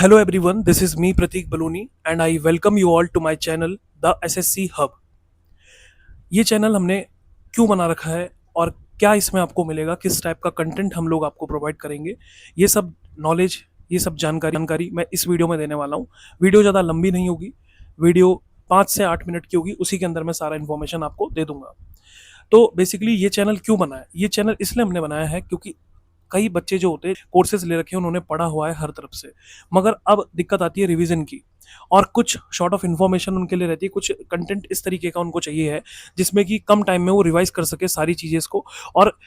Hello everyone, this is me Pratik Baloni and I welcome you all to my channel The SSC Hub। ये channel हमने क्यों बना रखा है और क्या इसमें आपको मिलेगा, किस टाइप का कंटेंट हम लोग आपको प्रोवाइड करेंगे, ये सब नॉलेज, ये सब जानकारी मैं इस वीडियो में देने वाला हूँ। वीडियो ज़्यादा लंबी नहीं होगी, वीडियो 5 से 8 मिनट की होगी, उसी के अंदर मैं सारा इन्फॉर्मेशन आपको दे दूंगा। तो बेसिकली ये चैनल क्यों बना है? ये चैनल इसलिए हमने बनाया है क्योंकि कई बच्चे जो होते हैं कोर्सेज ले रखे हैं, उन्होंने पढ़ा हुआ है हर तरफ से, मगर अब दिक्कत आती है रिवीजन की और कुछ शॉर्ट ऑफ इन्फॉर्मेशन उनके लिए रहती है, कुछ कंटेंट इस तरीके का उनको चाहिए है जिसमें कि कम टाइम में वो रिवाइज कर सके सारी चीज़ें इसको, और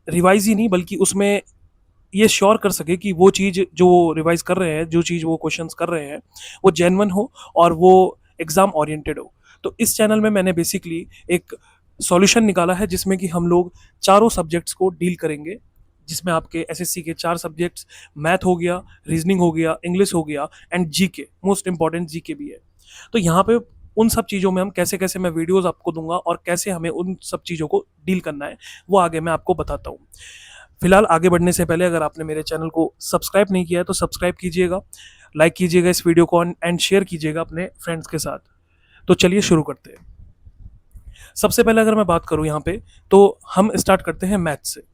रिवाइज ही नहीं बल्कि उसमें ये श्योर कर सके कि वो चीज़ जो रिवाइज कर रहे हैं, जो चीज़ वो क्वेश्चंस कर रहे हैं, वो जेन्युइन हो और वो एग्ज़ाम ओरिएंटेड हो। तो इस चैनल में मैंने बेसिकली एक सॉल्यूशन निकाला है जिसमें कि हम लोग चारों सब्जेक्ट्स को डील करेंगे, जिसमें आपके एसएससी के 4 सब्जेक्ट्स, मैथ हो गया, रीजनिंग हो गया, इंग्लिश हो गया and GK, most important GK भी है। तो यहाँ पे उन सब चीज़ों में हम कैसे-कैसे मैं वीडियोज़ आपको दूँगा और कैसे हमें उन सब चीज़ों को डील करना है, वो आगे मैं आपको बताता हूँ। फिलहाल आगे बढ़ने से पहले अगर आपने मेरे चैनल को सब्सक्राइब नहीं किया है तो सब्सक्राइब कीजिएगा, लाइक कीजिएगा इस वीडियो को एंड शेयर कीजिएगा अपने फ्रेंड्स के साथ। तो चलिए शुरू करते हैं। सबसे पहले अगर मैं बात करूँ यहाँ पे, तो हम स्टार्ट करते हैं मैथ्स से।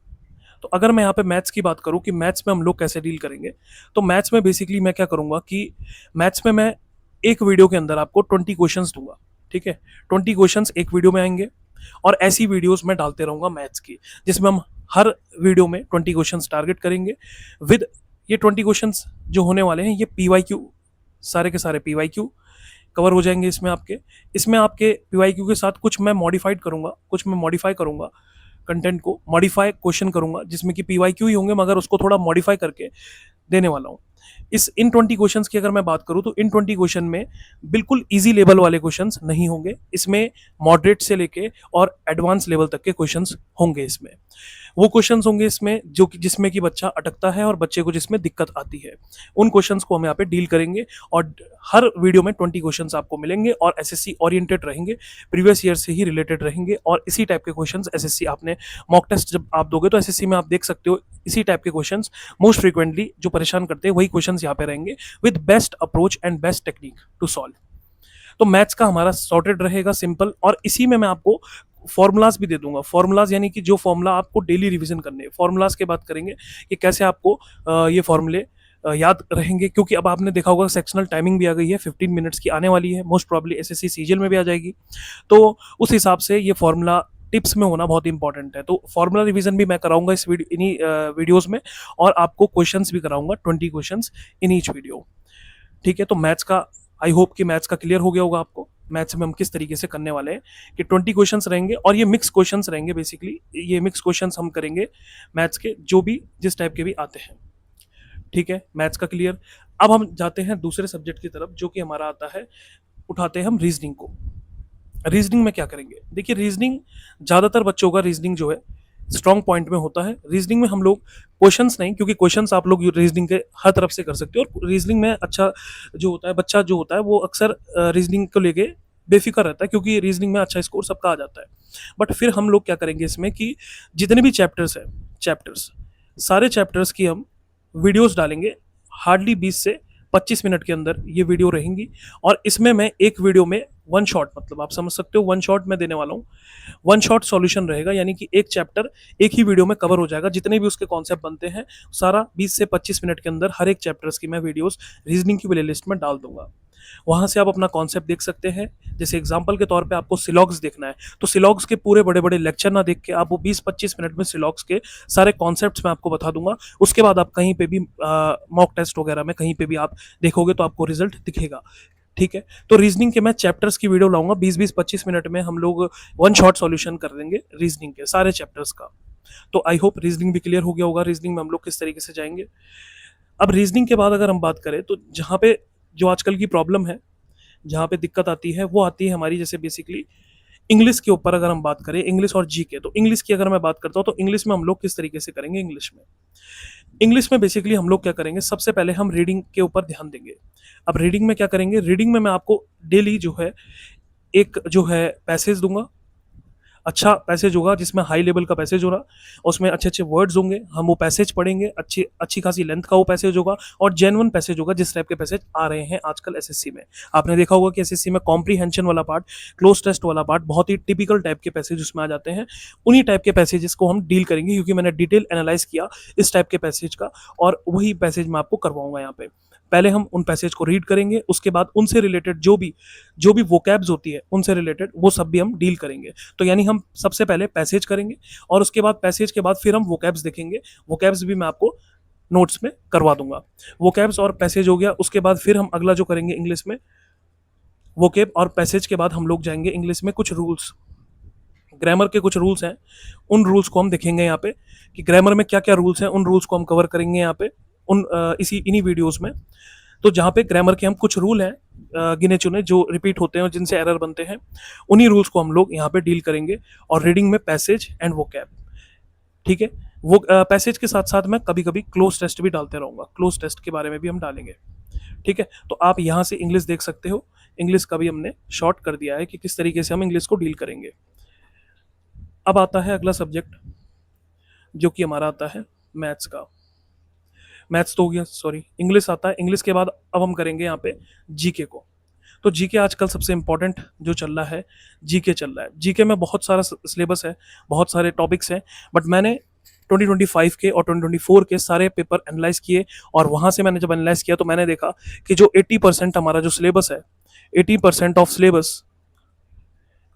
तो अगर मैं यहाँ पे मैथ्स की बात करूँ कि मैथ्स में हम लोग कैसे डील करेंगे, तो मैथ्स में बेसिकली मैं क्या करूँगा कि मैथ्स में मैं एक वीडियो के अंदर आपको 20 क्वेश्चंस दूंगा, ठीक है। 20 क्वेश्चंस एक वीडियो में आएंगे और ऐसी वीडियोस मैं डालते रहूँगा मैथ्स की, जिसमें हम हर वीडियो में 20 क्वेश्चंस टारगेट करेंगे विद ये 20 क्वेश्चंस जो होने वाले हैं, ये PYQ, सारे के सारे PYQ कवर हो जाएंगे इसमें आपके PYQ के साथ कुछ मैं मॉडिफाई करूँगा कंटेंट को, मॉडिफाई क्वेश्चन करूंगा जिसमें कि PYQ ही होंगे मगर उसको थोड़ा मॉडिफाई करके देने वाला हूँ। इन 20 क्वेश्चंस की अगर मैं बात करूँ तो इन 20 क्वेश्चन में बिल्कुल इजी लेवल वाले क्वेश्चंस नहीं होंगे, इसमें मॉडरेट से लेके और एडवांस लेवल तक के क्वेश्चंस होंगे। इसमें वो क्वेश्चंस होंगे इसमें जो कि जिसमें कि बच्चा अटकता है और बच्चे को जिसमें दिक्कत आती है, उन क्वेश्चंस को हम यहाँ पे डील करेंगे। और हर वीडियो में 20 क्वेश्चंस आपको मिलेंगे और एसएससी ओरिएंटेड रहेंगे, प्रीवियस ईयर से ही रिलेटेड रहेंगे और इसी टाइप के क्वेश्चंस एसएससी आपने मॉक टेस्ट जब आप दोगे तो एसएससी में आप देख सकते हो इसी टाइप के क्वेश्चंस मोस्ट फ्रीक्वेंटली जो परेशान करते हैं वही क्वेश्चंस यहाँ पे रहेंगे with best approach and best technique to solve. तो मैथ्स का हमारा सॉर्टेड रहेगा, सिंपल, और इसी में मैं आपको फॉर्मूलाज भी दे दूंगा। फॉर्मूलाज यानी कि जो फॉर्मूला आपको डेली रिवीजन करने हैं, फॉर्मूलाज की बात करेंगे कि कैसे आपको ये फॉर्मूले याद रहेंगे, क्योंकि अब आपने देखा होगा सेक्शनल टाइमिंग भी आ गई है, 15 मिनट्स की आने वाली है, मोस्ट प्रॉब्ली एसएससी सीजीएल में भी आ जाएगी। तो उस हिसाब से ये फॉर्मूला टिप्स में होना बहुत इंपॉर्टेंट है। तो फॉर्मूला रिवीजन भी मैं कराऊंगा इन्हीं वीडियोस में, और आपको क्वेश्चंस भी कराऊंगा, 20 क्वेश्चंस इन ईच वीडियो, ठीक है। तो मैथ्स का आई होप कि मैथ्स का क्लियर हो गया होगा आपको, मैथ्स में हम किस तरीके से करने वाले हैं कि 20 क्वेश्चंस रहेंगे और ये मिक्स क्वेश्चंस रहेंगे। बेसिकली ये मिक्स क्वेश्चंस हम करेंगे मैथ्स के, जो भी जिस टाइप के भी आते हैं, ठीक है। मैथ्स का क्लियर। अब हम जाते हैं दूसरे सब्जेक्ट की तरफ जो कि हमारा आता है, उठाते हैं हम रीजनिंग को। रीजनिंग में क्या करेंगे? देखिए, रीजनिंग ज़्यादातर बच्चों का रीजनिंग जो है स्ट्रॉन्ग पॉइंट में होता है। रीजनिंग में हम लोग क्वेश्चंस नहीं, क्योंकि क्वेश्चंस आप लोग रीजनिंग के हर तरफ से कर सकते हो, और रीजनिंग में अच्छा जो होता है, बच्चा जो होता है वो अक्सर रीजनिंग को लेके बेफिक्र रहता है, क्योंकि रीजनिंग में अच्छा स्कोर सबका आ जाता है। बट फिर हम लोग क्या करेंगे इसमें कि जितने भी चैप्टर्स सारे चैप्टर्स की हम वीडियोस डालेंगे, हार्डली 20 से 25 मिनट के अंदर ये वीडियो रहेंगी। और इसमें मैं एक वीडियो में वन शॉट, मतलब आप समझ सकते हो, वन शॉट मैं देने वाला हूँ। वन शॉट सॉल्यूशन रहेगा, यानी कि एक चैप्टर एक ही वीडियो में कवर हो जाएगा, जितने भी उसके कॉन्सेप्ट बनते हैं सारा 20 से 25 मिनट के अंदर हर एक चैप्टर्स की मैं वीडियोस रीजनिंग की प्लेलिस्ट में डाल दूंगा। वहां से आप अपना कॉन्सेप्ट देख सकते हैं। जैसे एग्जांपल के तौर पे आपको सिलॉग्स देखना है, तो सिलॉग्स के पूरे बड़े बड़े लेक्चर ना देख के आप वो 20-25 मिनट में सिलॉग्स के सारे कॉन्सेप्ट्स मैं आपको बता दूंगा। उसके बाद आप कहीं पे भी मॉक टेस्ट वगैरह में कहीं पे भी आप देखोगे तो आपको रिजल्ट दिखेगा, ठीक है। तो रीजनिंग के मैं चैप्टर्स की वीडियो लाऊंगा, 20-25 मिनट में हम लोग वन शॉट सॉल्यूशन कर देंगे रीजनिंग के सारे चैप्टर्स का। तो आई होप रीजनिंग भी क्लियर हो गया होगा, रीजनिंग में हम लोग किस तरीके से जाएंगे। अब रीजनिंग के बाद अगर हम बात करें तो जहाँ पे जो आजकल की प्रॉब्लम है, जहाँ पे दिक्कत आती है, वो आती है हमारी, जैसे बेसिकली इंग्लिश के ऊपर अगर हम बात करें, इंग्लिश और जीके। तो इंग्लिश की अगर मैं बात करता हूँ तो इंग्लिश में हम लोग किस तरीके से करेंगे। इंग्लिश में बेसिकली हम लोग क्या करेंगे, सबसे पहले हम रीडिंग के ऊपर ध्यान देंगे। अब रीडिंग में क्या करेंगे, रीडिंग में मैं आपको डेली जो है एक जो है पैसेज दूंगा, अच्छा पैसेज होगा जिसमें हाई लेवल का पैसेज हो रहा, उसमें अच्छे अच्छे वर्ड्स होंगे, हम वो पैसेज पढ़ेंगे, अच्छी अच्छी खासी लेंथ का वो पैसेज होगा, और जेन्युइन पैसेज होगा जिस टाइप के पैसेज आ रहे हैं आजकल एसएससी में। आपने देखा होगा कि एसएससी में कॉम्प्रीहेंशन वाला पार्ट, क्लोज टेस्ट वाला पार्ट, बहुत ही टिपिकल टाइप के पैसेज उसमें आ जाते हैं। उन्हीं टाइप के पैसेजेस को हम डील करेंगे, क्योंकि मैंने डिटेल एनालाइज किया इस टाइप के पैसेज का, और वही पैसेज मैं आपको करवाऊंगा यहाँ पे। पहले हम उन पैसेज को रीड करेंगे, उसके बाद उनसे रिलेटेड जो भी वोकैब्स होती है उनसे रिलेटेड वो सब भी हम डील करेंगे। तो यानी हम सबसे पहले पैसेज करेंगे, और उसके बाद पैसेज के बाद फिर हम वोकैब्स देखेंगे। वोकैब्स भी मैं आपको नोट्स में करवा दूंगा। वोकैब्स और पैसेज हो गया, उसके बाद फिर हम अगला जो करेंगे इंग्लिश में, वोकैब और पैसेज के बाद हम लोग जाएंगे इंग्लिश में कुछ रूल्स, ग्रामर के कुछ रूल्स हैं, उन रूल्स को हम देखेंगे यहाँ पे कि ग्रामर में क्या क्या रूल्स हैं, उन रूल्स को हम कवर करेंगे यहाँ पे इन्हीं वीडियोस में। तो जहाँ पे ग्रामर के हम कुछ रूल हैं गिने चुने जो रिपीट होते हैं और जिनसे एरर बनते हैं, उन्हीं रूल्स को हम लोग यहाँ पे डील करेंगे। और रीडिंग में पैसेज एंड वोकैब, ठीक है। वो पैसेज के साथ साथ मैं कभी कभी क्लोज टेस्ट भी डालते रहूँगा, क्लोज टेस्ट के बारे में भी हम डालेंगे, ठीक है। तो आप यहाँ से इंग्लिश देख सकते हो, इंग्लिश का भी हमने शॉर्ट कर दिया है कि किस तरीके से हम इंग्लिश को डील करेंगे। अब आता है अगला सब्जेक्ट जो कि हमारा आता है मैथ्स का। मैथ्स तो हो गया, सॉरी, इंग्लिश आता है। इंग्लिश के बाद अब हम करेंगे यहाँ पे जीके को। तो जीके आजकल सबसे इंपॉर्टेंट जो चल रहा है, जीके चल रहा है। जीके में बहुत सारा सिलेबस है, बहुत सारे टॉपिक्स हैं, बट मैंने 2025 के और 2024 के सारे पेपर एनालाइज किए, और वहाँ से मैंने जब एनालाइज किया तो मैंने देखा कि जो 80% हमारा जो सिलेबस है, 80% ऑफ सिलेबस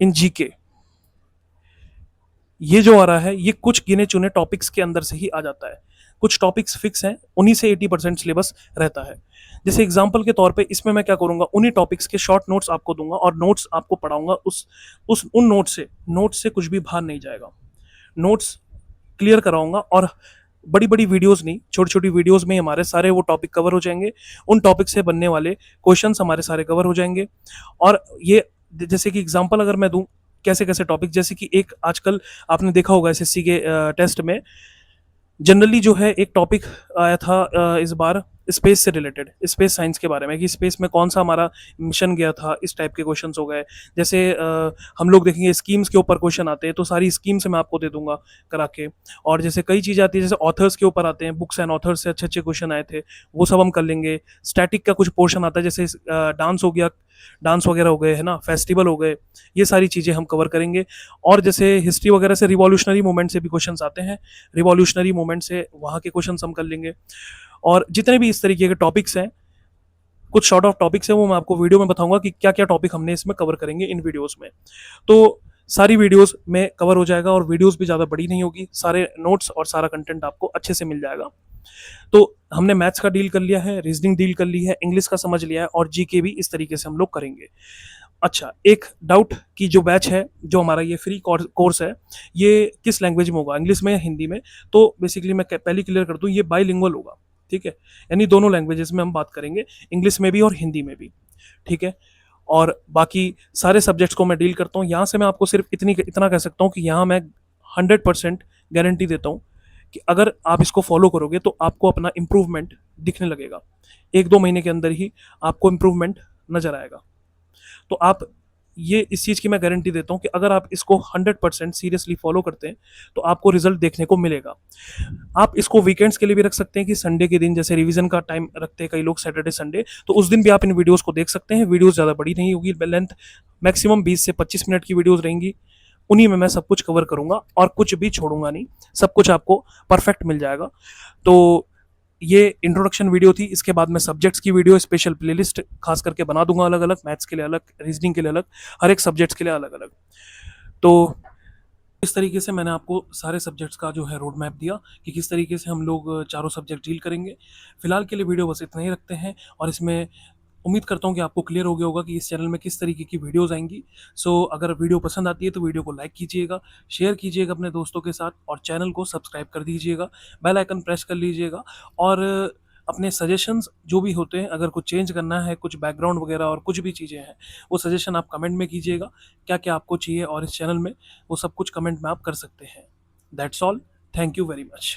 इन जीके, ये जो आ रहा है ये कुछ गिने चुने टॉपिक्स के अंदर से ही आ जाता है। कुछ टॉपिक्स फिक्स हैं, उन्हीं से 80% सिलेबस रहता है। जैसे एग्जांपल के तौर पे इसमें मैं क्या करूंगा, उन्हीं टॉपिक्स के शॉर्ट नोट्स आपको दूंगा और नोट्स आपको पढ़ाऊंगा। उस उन नोट्स से कुछ भी बाहर नहीं जाएगा। नोट्स क्लियर कराऊंगा, और बड़ी बड़ी वीडियोस नहीं, छोटी छोटी वीडियोस में हमारे सारे वो टॉपिक कवर हो जाएंगे। उन टॉपिक से बनने वाले क्वेश्चंस हमारे सारे कवर हो जाएंगे। और ये जैसे कि एग्जांपल अगर मैं दूं, कैसे कैसे टॉपिक, जैसे कि एक आजकल आपने देखा होगा एसएससी के टेस्ट में जनरली जो है एक टॉपिक आया था इस बार स्पेस से रिलेटेड, स्पेस साइंस के बारे में, कि स्पेस में कौन सा हमारा मिशन गया था, इस टाइप के क्वेश्चंस हो गए। जैसे हम लोग देखेंगे स्कीम्स के ऊपर क्वेश्चन आते हैं, तो सारी स्कीम्स मैं आपको दे दूंगा करा के। और जैसे कई चीज़ें आती है, जैसे ऑथर्स के ऊपर आते हैं, बुक्स एंड ऑथर्स से अच्छे अच्छे क्वेश्चन आए थे, वो सब हम कर लेंगे। स्टैटिक का कुछ पोर्शन आता है, जैसे डांस हो गया, डांस वगैरह हो गए है ना, फेस्टिवल हो गए, ये सारी चीज़ें हम कवर करेंगे। और जैसे हिस्ट्री वगैरह से रिवॉल्यूशनरी मूवमेंट से भी क्वेश्चंस आते हैं, रिवॉल्यूशनरी मूवमेंट से वहाँ के क्वेश्चंस हम कर लेंगे। और जितने भी इस तरीके के टॉपिक्स हैं, कुछ शॉर्ट ऑफ टॉपिक्स हैं, वो मैं आपको वीडियो में बताऊंगा कि क्या क्या टॉपिक हमने इसमें कवर करेंगे इन वीडियोस में। तो सारी वीडियोस में कवर हो जाएगा, और वीडियोस भी ज़्यादा बड़ी नहीं होगी, सारे नोट्स और सारा कंटेंट आपको अच्छे से मिल जाएगा। तो हमने मैथ्स का डील कर लिया है, रीजनिंग डील कर ली है, इंग्लिश का समझ लिया है, और जीके भी इस तरीके से हम लोग करेंगे। अच्छा, एक डाउट की जो बैच है, जो हमारा ये फ्री कोर्स है, ये किस लैंग्वेज में होगा, इंग्लिश में या हिंदी में? तो बेसिकली मैं पहले क्लियर कर दूं, ये बाइलिंगुअल होगा, ठीक है। यानी दोनों लैंग्वेजेस में हम बात करेंगे, इंग्लिश में भी और हिंदी में भी, ठीक है। और बाकी सारे सब्जेक्ट्स को मैं डील करता हूँ। यहाँ से मैं आपको सिर्फ इतना कह सकता हूँ कि यहाँ मैं 100% गारंटी देता हूँ कि अगर आप इसको फॉलो करोगे तो आपको अपना इम्प्रूवमेंट दिखने लगेगा। 1-2 महीने के अंदर ही आपको इम्प्रूवमेंट नज़र आएगा। तो आप ये इस चीज़ की मैं गारंटी देता हूँ कि अगर आप इसको 100% सीरियसली फॉलो करते हैं तो आपको रिजल्ट देखने को मिलेगा। आप इसको वीकेंड्स के लिए भी रख सकते हैं, कि संडे के दिन, जैसे रिवीजन का टाइम रखते हैं कई लोग सैटरडे संडे, तो उस दिन भी आप इन वीडियोस को देख सकते हैं। वीडियोस ज़्यादा बड़ी नहीं होगी, लेंथ मैक्सिमम 20 से 25 मिनट की वीडियोस रहेंगी। उन्हीं में मैं सब कुछ कवर करूँगा और कुछ भी छोड़ूंगा नहीं, सब कुछ आपको परफेक्ट मिल जाएगा। तो ये इंट्रोडक्शन वीडियो थी। इसके बाद मैं सब्जेक्ट्स की वीडियो स्पेशल प्लेलिस्ट खास करके बना दूंगा, अलग अलग, मैथ्स के लिए अलग, रीजनिंग के लिए अलग, हर एक सब्जेक्ट्स के लिए अलग अलग। तो इस तरीके से मैंने आपको सारे सब्जेक्ट्स का जो है रोड मैप दिया कि किस तरीके से हम लोग चारों सब्जेक्ट डील करेंगे। फिलहाल के लिए वीडियो बस इतना ही रखते हैं, और इसमें उम्मीद करता हूँ कि आपको क्लियर हो गया होगा कि इस चैनल में किस तरीके की वीडियोस आएंगी। सो अगर वीडियो पसंद आती है तो वीडियो को लाइक कीजिएगा, शेयर कीजिएगा अपने दोस्तों के साथ, और चैनल को सब्सक्राइब कर दीजिएगा, बेल आइकन प्रेस कर लीजिएगा। और अपने सजेशंस जो भी होते हैं, अगर कुछ चेंज करना है, कुछ बैकग्राउंड वगैरह और कुछ भी चीज़ें हैं, वो सजेशन आप कमेंट में कीजिएगा, क्या क्या आपको चाहिए और इस चैनल में, वो सब कुछ कमेंट में आप कर सकते हैं। That's all, thank you very much.